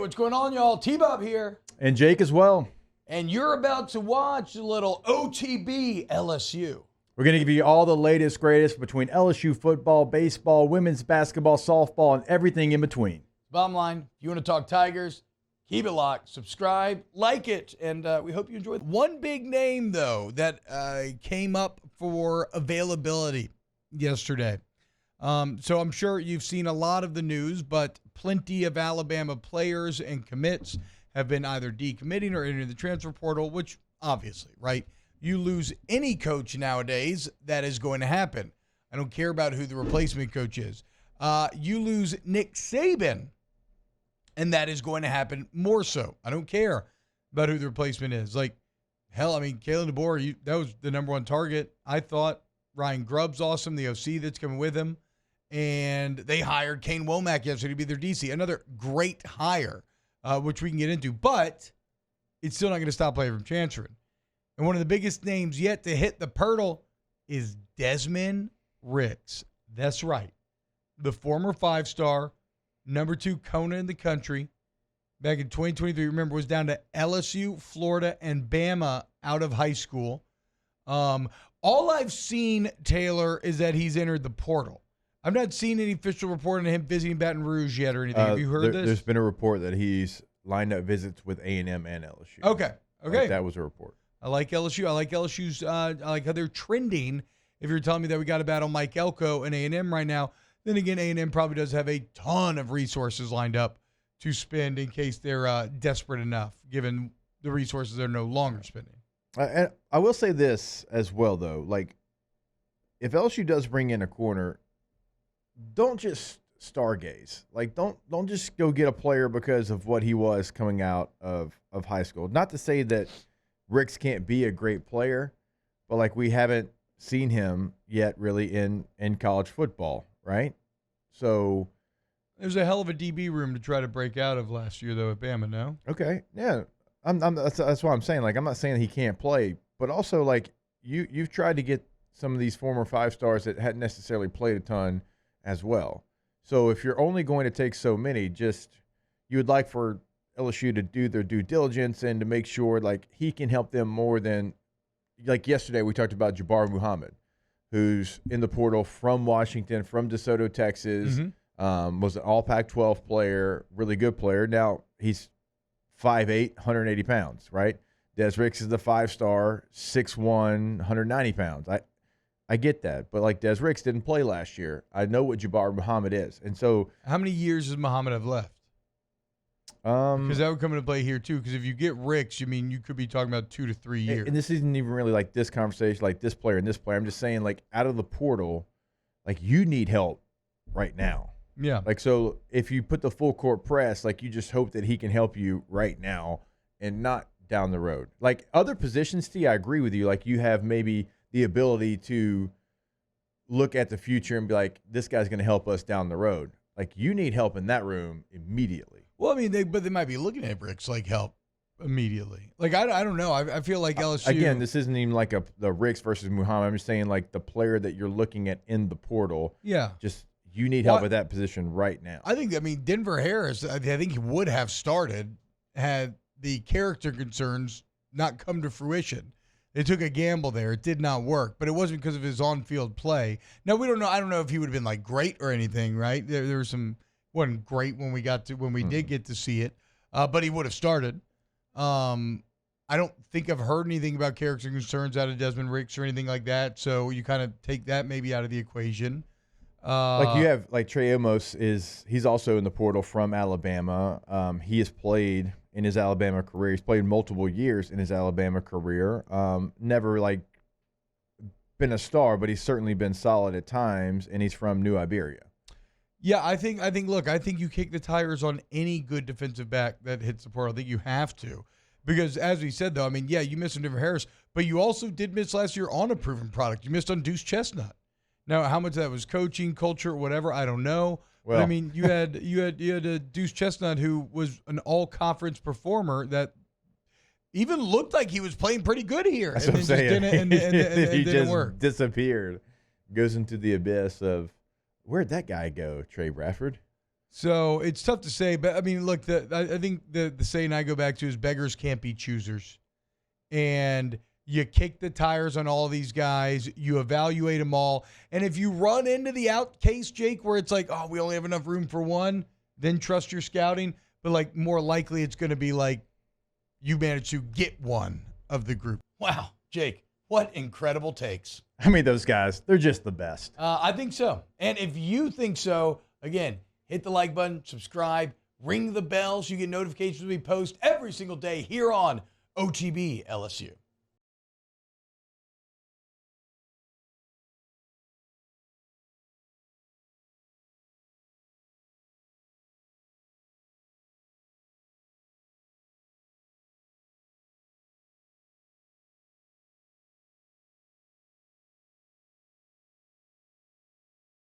what's going on, y'all? T-Bob here. And Jake as well. And you're about to watch a little OTB LSU. We're going to give you all the latest, greatest between LSU football, baseball, women's basketball, softball, and everything in between. Bottom line, if you want to talk Tigers, keep it locked, subscribe, like it, and we hope you enjoy it. One big name, though, that came up for availability yesterday. So I'm sure you've seen a lot of the news, but plenty of Alabama players and commits have been either decommitting or entering the transfer portal, which obviously, right? You lose any coach nowadays, that is going to happen. I don't care about who the replacement coach is. You lose Nick Saban, and that is going to happen more so. I don't care about who the replacement is. Like, hell, I mean, Kalen DeBoer, that was the number one target. I thought Ryan Grubb's awesome, the OC that's coming with him. And they hired Kane Womack yesterday to be their DC. Another great hire, which we can get into. But it's still not going to stop players from transferring. And one of the biggest names yet to hit the portal is Desmond Ricks. That's right. The former five-star, number 2 Kona in the country. Back in 2023, remember, was down to LSU, Florida, and Bama out of high school. All I've seen, Taylor, is that he's entered the portal. I've not seen any official report on him visiting Baton Rouge yet or anything. Have you heard this? There's been a report that he's lined up visits with A&M and LSU. Okay. Like that was a report. I like LSU. I like LSU's. I like how they're trending. If you're telling me that we got to battle Mike Elko and A&M right now, then again, A&M probably does have a ton of resources lined up to spend in case they're desperate enough, given the resources they're no longer spending. And I will say this as well, though. Like, if LSU does bring in a corner, don't just stargaze. Like, don't just go get a player because of what he was coming out of high school. Not to say that Ricks can't be a great player, but, like, we haven't seen him yet really in college football, right? So there's a hell of a DB room to try to break out of last year, though, at Bama, no? Okay, yeah. That's what I'm saying. Like, I'm not saying he can't play, but also, like, you've tried to get some of these former five-stars that hadn't necessarily played a ton as well. So if you're only going to take so many, you would like for LSU to do their due diligence and to make sure, like, he can help them more than, like, yesterday we talked about Jabbar Muhammad, who's in the portal from Washington, from DeSoto, Texas, was an all Pac-12 player, really good player. Now he's 5'8", 180 pounds, right? Des Ricks is the 5-star, 6'1", 190 pounds. I get that, but, like, Des Ricks didn't play last year. I know what Jabbar Muhammad is, and so how many years does Muhammad have left? Because that would come into play here too. Because if you get Ricks, you could be talking about 2 to 3 years. And this isn't even really like this conversation, like this player and this player. I'm just saying, like, out of the portal, like, you need help right now. Yeah. Like, so if you put the full court press, like, you just hope that he can help you right now and not down the road. Like, other positions, T, I agree with you. Like, you have maybe the ability to look at the future and be like, this guy's going to help us down the road. Like, you need help in that room immediately. Well, but they might be looking at Ricks like help immediately. Like, I don't know. I feel like LSU. Again, this isn't even like the Ricks versus Muhammad. I'm just saying, like, the player that you're looking at in the portal. Yeah. Just you need help at that position right now. I think, Denver Harris, I think he would have started had the character concerns not come to fruition. They took a gamble there. It did not work, but it wasn't because of his on-field play. Now, we don't know. I don't know if he would have been, like, great or anything, right? There was wasn't great when we did get to see it, but he would have started. I don't think I've heard anything about character concerns out of Desmond Ricks or anything like that, so you kind of take that maybe out of the equation. Like, you have, like, Trey Amos he's also in the portal from Alabama. He has played in his Alabama career. He's played multiple years in his Alabama career. Never, like, been a star, but he's certainly been solid at times, and he's from New Iberia. Yeah, I think you kick the tires on any good defensive back that hits the portal. I think you have to. Because, as we said, though, you missed on Denver Harris, but you also did miss last year on a proven product. You missed on Deuce Chestnut. Now, how much of that was coaching, culture, whatever, I don't know. Well, but, you had a Deuce Chestnut who was an all-conference performer that even looked like he was playing pretty good here. That's what I'm saying. He didn't work. Disappeared. Goes into the abyss of, where'd that guy go, Trey Bradford? So it's tough to say, but I mean, look, I think the saying I go back to is beggars can't be choosers. And you kick the tires on all these guys, you evaluate them all. And if you run into the out case, Jake, where it's like, oh, we only have enough room for one, then trust your scouting. But like more likely it's going to be like you manage to get one of the group. Wow, Jake, what incredible takes. I mean, those guys, they're just the best. I think so. And if you think so, again, hit the like button, subscribe, ring the bell so you get notifications when we post every single day here on OTB LSU.